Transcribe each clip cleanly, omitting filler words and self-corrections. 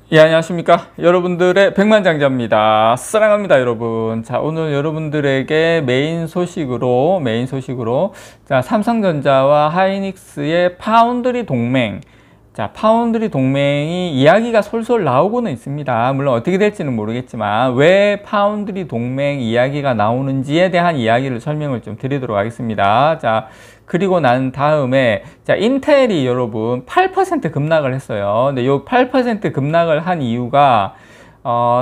예, 안녕하십니까. 여러분들의 백만장자입니다. 사랑합니다, 여러분. 자, 오늘 여러분들에게 메인 소식으로, 자, 삼성전자와 하이닉스의 파운드리 동맹. 자, 파운드리 동맹이 이야기가 솔솔 나오고는 있습니다. 물론 어떻게 될지는 모르겠지만, 왜 파운드리 동맹 이야기가 나오는지에 대한 이야기를 설명을 좀 드리도록 하겠습니다. 자, 그리고 난 다음에, 자, 인텔이 여러분 8% 급락을 했어요. 근데 요 8% 급락을 한 이유가,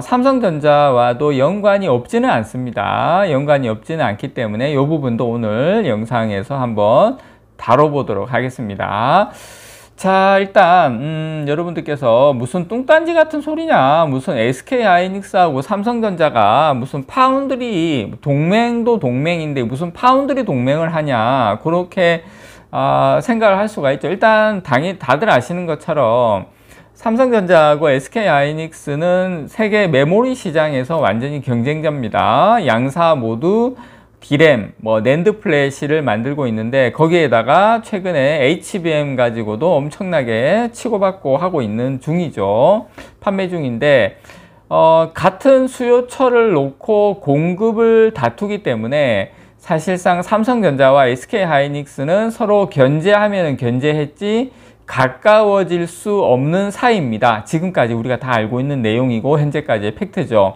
삼성전자와도 연관이 없지는 않습니다. 연관이 없지는 않기 때문에 이 부분도 오늘 영상에서 한번 다뤄보도록 하겠습니다. 자, 일단 여러분들께서 무슨 뚱딴지 같은 소리냐, 무슨 SK하이닉스하고 삼성전자가 무슨 파운드리 동맹도 동맹인데 무슨 파운드리 동맹을 하냐, 그렇게 생각을 할 수가 있죠. 일단 다들 아시는 것처럼 삼성전자하고 SK하이닉스는 세계 메모리 시장에서 완전히 경쟁자입니다. 양사 모두 D램, 낸드 플래시를 만들고 있는데, 거기에다가 최근에 HBM 가지고도 엄청나게 치고받고 하고 있는 중이죠. 판매 중인데, 같은 수요처를 놓고 공급을 다투기 때문에 사실상 삼성전자와 SK하이닉스는 서로 견제하면 견제했지 가까워질 수 없는 사이입니다. 지금까지 우리가 다 알고 있는 내용이고 현재까지의 팩트죠.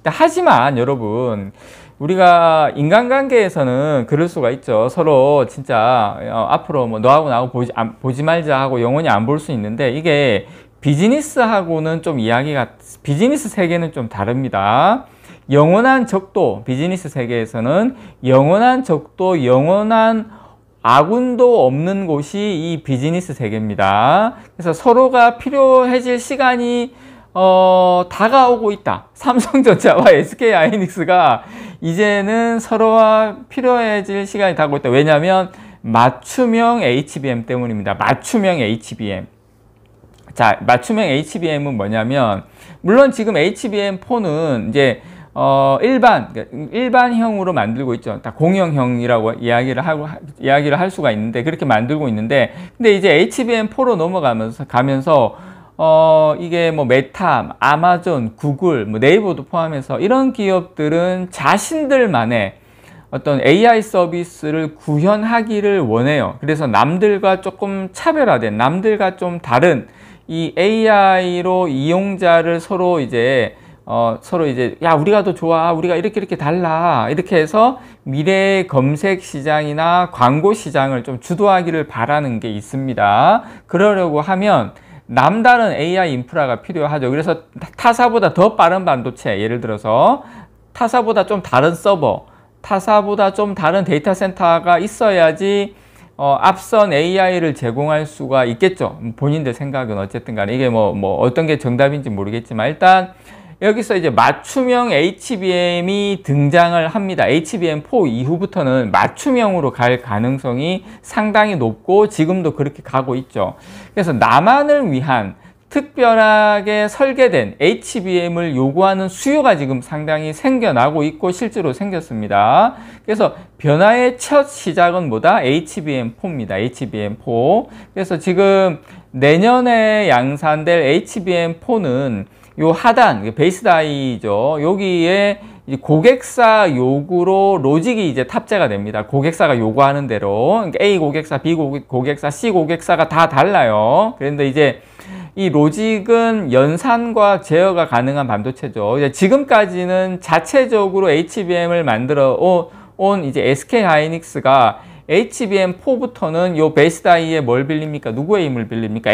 하지만 여러분, 우리가 인간관계에서는 그럴 수가 있죠. 서로 진짜 앞으로 너하고 나하고 보지 말자 하고 영원히 안 볼 수 있는데, 이게 비즈니스하고는 좀 비즈니스 세계는 좀 다릅니다. 영원한 적도, 비즈니스 세계에서는 영원한 적도, 영원한 아군도 없는 곳이 이 비즈니스 세계입니다. 그래서 서로가 필요해질 시간이 다가오고 있다. 삼성전자와 SK하이닉스가 이제는 서로와 필요해질 시간이 다가오고 있다. 왜냐하면 맞춤형 HBM 때문입니다. 맞춤형 HBM. 자, 맞춤형 HBM은 뭐냐면, 물론 지금 HBM4는 이제 일반형으로 만들고 있죠. 다 공용형이라고 이야기를 할 수가 있는데, 그렇게 만들고 있는데, 근데 이제 HBM4로 가면서 이게 메타, 아마존, 구글, 네이버도 포함해서 이런 기업들은 자신들만의 어떤 AI 서비스를 구현하기를 원해요. 그래서 남들과 조금 차별화된, 남들과 좀 다른 이 AI로 이용자를 서로 이제 야, 우리가 더 좋아, 우리가 이렇게 달라, 이렇게 해서 미래의 검색 시장이나 광고 시장을 좀 주도하기를 바라는 게 있습니다. 그러려고 하면 남다른 AI 인프라가 필요하죠. 그래서 타사보다 더 빠른 반도체, 예를 들어서 타사보다 좀 다른 서버, 타사보다 좀 다른 데이터 센터가 있어야지 앞선 AI를 제공할 수가 있겠죠. 본인들 생각은 어쨌든 간에 이게 어떤 게 정답인지 모르겠지만, 일단 여기서 이제 맞춤형 HBM이 등장을 합니다. HBM4 이후부터는 맞춤형으로 갈 가능성이 상당히 높고 지금도 그렇게 가고 있죠. 그래서 나만을 위한 특별하게 설계된 HBM을 요구하는 수요가 지금 상당히 생겨나고 있고 실제로 생겼습니다. 그래서 변화의 첫 시작은 뭐다? HBM4입니다. HBM4. 그래서 지금 내년에 양산될 HBM4는 요 하단, 베이스 다이죠. 여기에 이제 고객사 요구로 로직이 이제 탑재가 됩니다. 고객사가 요구하는 대로. 그러니까 A 고객사, B 고객사, C 고객사가 다 달라요. 그런데 이제 이 로직은 연산과 제어가 가능한 반도체죠. 이제 지금까지는 자체적으로 HBM을 만들어 온 이제 SK하이닉스가 HBM4부터는 요 베이스 다이에 뭘 빌립니까? 누구의 힘을 빌립니까?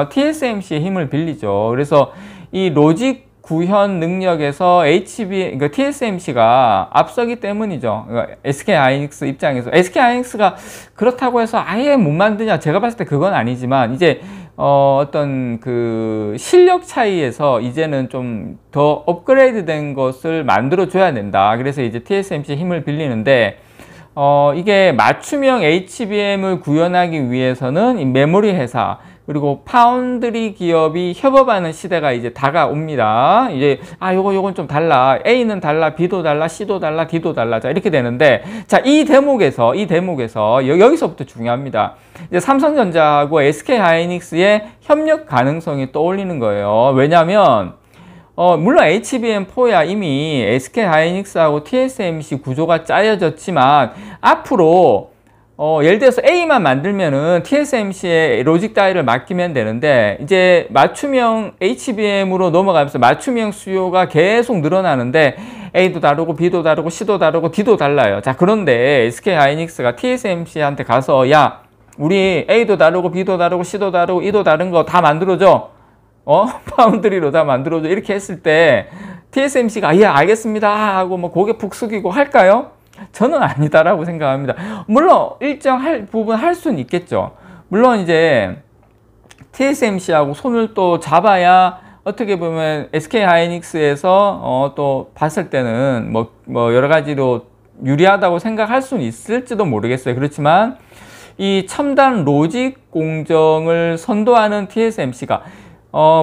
TSMC의 힘을 빌리죠. 그래서 이 로직 구현 능력에서 그러니까 TSMC가 앞서기 때문이죠. 그러니까 SK하이닉스 입장에서. SK하이닉스가 그렇다고 해서 아예 못 만드냐? 제가 봤을 때 그건 아니지만, 이제 어떤 그 실력 차이에서 이제는 좀 더 업그레이드 된 것을 만들어 줘야 된다. 그래서 이제 TSMC 힘을 빌리는데, 이게 맞춤형 HBM을 구현하기 위해서는 이 메모리 회사, 그리고 파운드리 기업이 협업하는 시대가 이제 다가옵니다. 이제 요건 좀 달라. A는 달라, B도 달라, C도 달라, D도 달라. 자, 이렇게 되는데, 자, 이 대목에서 여기서부터 중요합니다. 이제 삼성전자하고 SK하이닉스의 협력 가능성이 떠올리는 거예요. 왜냐하면 물론 HBM4야 이미 SK하이닉스하고 TSMC 구조가 짜여졌지만 앞으로 예를 들어서 A만 만들면은 TSMC의 로직 다이를 맡기면 되는데, 이제 맞춤형 HBM으로 넘어가면서 맞춤형 수요가 계속 늘어나는데 A도 다르고 B도 다르고 C도 다르고 D도 달라요. 자, 그런데 SK하이닉스가 TSMC한테 가서 야, 우리 A도 다르고 B도 다르고 C도 다르고 E도 다른 거 다 만들어줘. 파운드리로 다 만들어줘. 이렇게 했을 때 TSMC가 예, 알겠습니다 하고 뭐 고개 푹 숙이고 할까요? 저는 아니다라고 생각합니다. 물론 일정 부분 할 수는 있겠죠. 물론 이제 TSMC하고 손을 또 잡아야 어떻게 보면 SK하이닉스에서 또 봤을 때는 뭐 여러 가지로 유리하다고 생각할 수는 있을지도 모르겠어요. 그렇지만 이 첨단 로직 공정을 선도하는 TSMC가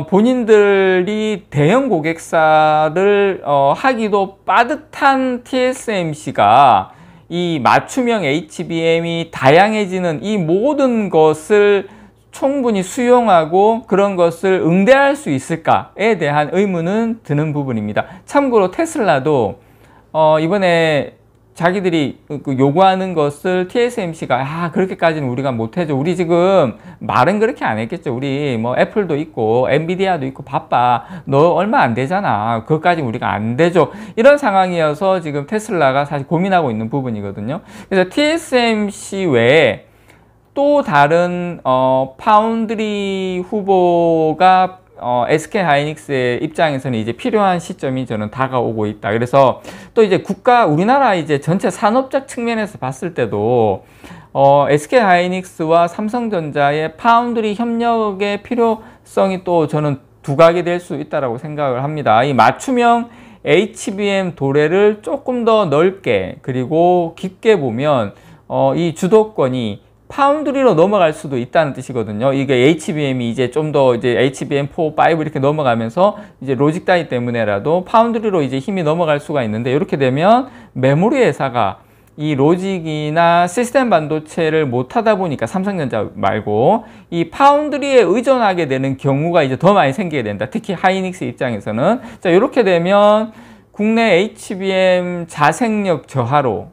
본인들이 대형 고객사를 하기도 빠듯한 TSMC가 이 맞춤형 HBM이 다양해지는 이 모든 것을 충분히 수용하고 그런 것을 응대할 수 있을까에 대한 의문은 드는 부분입니다. 참고로 테슬라도 이번에 자기들이 요구하는 것을 TSMC가 그렇게까지는 우리가 못해줘. 우리 지금 말은 그렇게 안 했겠죠. 우리 뭐 애플도 있고 엔비디아도 있고 바빠. 너 얼마 안 되잖아. 그것까지 우리가 안 되죠. 이런 상황이어서 지금 테슬라가 사실 고민하고 있는 부분이거든요. 그래서 TSMC 외에 또 다른 파운드리 후보가 SK하이닉스의 입장에서는 이제 필요한 시점이 저는 다가오고 있다. 그래서 또 이제 우리나라 이제 전체 산업적 측면에서 봤을 때도 SK하이닉스와 삼성전자의 파운드리 협력의 필요성이 또 저는 두각이 될 수 있다고 생각을 합니다. 이 맞춤형 HBM 도래를 조금 더 넓게 그리고 깊게 보면 이 주도권이 파운드리로 넘어갈 수도 있다는 뜻이거든요. 이게 HBM이 이제 좀 더 이제 HBM4, 5 이렇게 넘어가면서 이제 로직 다이 때문에라도 파운드리로 이제 힘이 넘어갈 수가 있는데, 이렇게 되면 메모리 회사가 이 로직이나 시스템 반도체를 못 하다 보니까 삼성전자 말고 이 파운드리에 의존하게 되는 경우가 이제 더 많이 생기게 된다. 특히 하이닉스 입장에서는. 자, 이렇게 되면 국내 HBM 자생력 저하로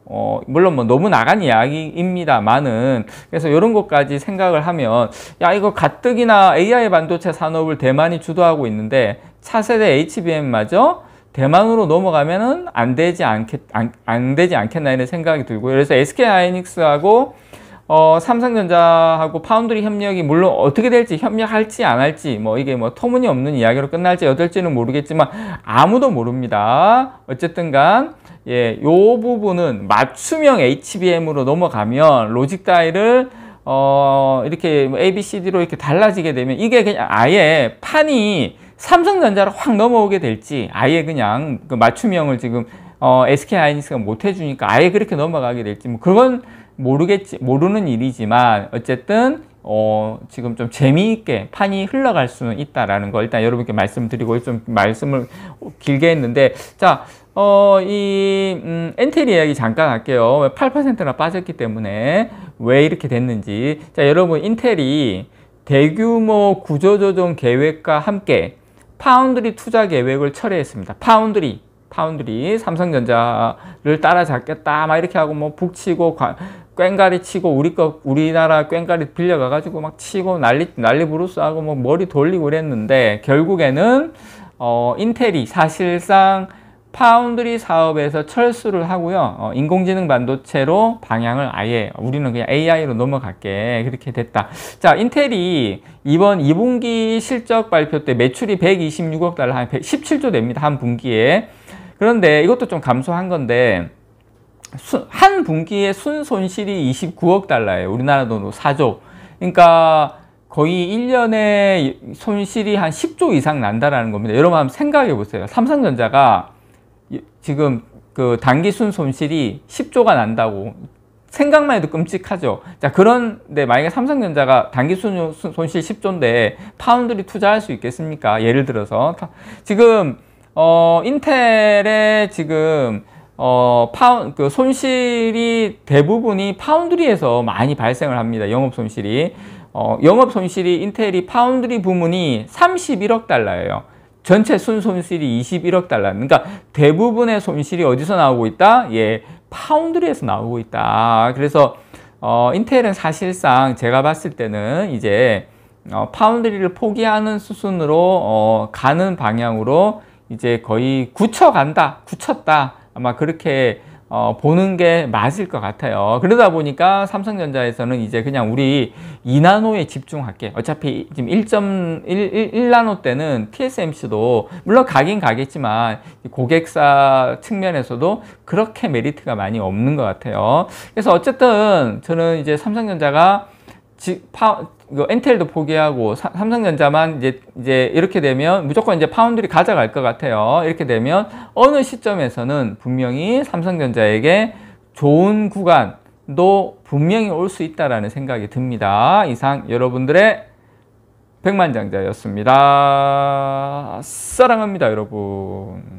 물론 뭐 너무 나간 이야기입니다만은, 그래서 이런 것까지 생각을 하면 야, 이거 가뜩이나 AI 반도체 산업을 대만이 주도하고 있는데 차세대 HBM마저 대만으로 넘어가면은 안 되지 않겠나 이런 생각이 들고요. 그래서 SK하이닉스하고 삼성전자하고 파운드리 협력이 물론 어떻게 될지, 협력할지 안 할지, 뭐 이게 뭐 터무니없는 이야기로 끝날지 어떨지는 모르겠지만 아무도 모릅니다. 어쨌든 간 요 부분은 맞춤형 HBM으로 넘어가면 로직 다이를 이렇게 ABCD로 이렇게 달라지게 되면 이게 그냥 아예 판이 삼성전자로 확 넘어오게 될지, 아예 그냥 그 맞춤형을 지금 SK하이닉스가 못 해주니까 아예 그렇게 넘어가게 될지, 뭐 그건 모르는 일이지만 어쨌든 지금 좀 재미있게 판이 흘러갈 수는 있다라는 거 일단 여러분께 말씀드리고, 좀 말씀을 길게 했는데, 자, 엔텔 이야기 잠깐 할게요. 8%나 빠졌기 때문에 왜 이렇게 됐는지. 자, 여러분, 인텔이 대규모 구조조정 계획과 함께 파운드리 투자 계획을 철회했습니다. 파운드리 삼성전자를 따라잡겠다 막 이렇게 하고 뭐 북치고 꽹가리 치고 우리나라 꽹가리 빌려가 가지고 막 치고 난리 부르스 하고 뭐 머리 돌리고 그랬는데, 결국에는 인텔이 사실상 파운드리 사업에서 철수를 하고요. 인공지능 반도체로 방향을 아예 우리는 그냥 AI로 넘어갈게 그렇게 됐다. 자, 인텔이 이번 2분기 실적 발표 때 매출이 126억 달러, 한 17조 됩니다. 한 분기에. 그런데 이것도 좀 감소한 건데 한 분기에 순손실이 29억 달러예요. 우리나라 돈으로 4조. 그러니까 거의 1년에 손실이 한 10조 이상 난다라는 겁니다. 여러분 한번 생각해 보세요. 삼성전자가 지금 그 단기 순손실이 10조가 난다고 생각만 해도 끔찍하죠. 자, 그런데 만약에 삼성전자가 단기 손실 10조인데 파운드리 투자할 수 있겠습니까? 예를 들어서 지금 인텔의 지금 그 손실이 대부분이 파운드리에서 많이 발생을 합니다. 영업 손실이. 영업 손실이 인텔이 파운드리 부문이 31억 달러예요. 전체 순손실이 21억 달러. 그러니까 대부분의 손실이 어디서 나오고 있다? 예, 파운드리에서 나오고 있다. 그래서 인텔은 사실상 제가 봤을 때는 이제 파운드리를 포기하는 수순으로 가는 방향으로 이제 거의 굳혔다. 아마 그렇게 보는 게 맞을 것 같아요. 그러다 보니까 삼성전자에서는 이제 그냥 우리 2나노에 집중할게. 어차피 지금 1나노 때는 TSMC도 물론 가긴 가겠지만 고객사 측면에서도 그렇게 메리트가 많이 없는 것 같아요. 그래서 어쨌든 저는 이제 삼성전자가 엔텔도 포기하고 삼성전자만 이제 이렇게 되면 무조건 이제 파운드리 가져갈 것 같아요. 이렇게 되면 어느 시점에서는 분명히 삼성전자에게 좋은 구간도 분명히 올 수 있다라는 생각이 듭니다. 이상 여러분들의 백만장자였습니다. 사랑합니다, 여러분.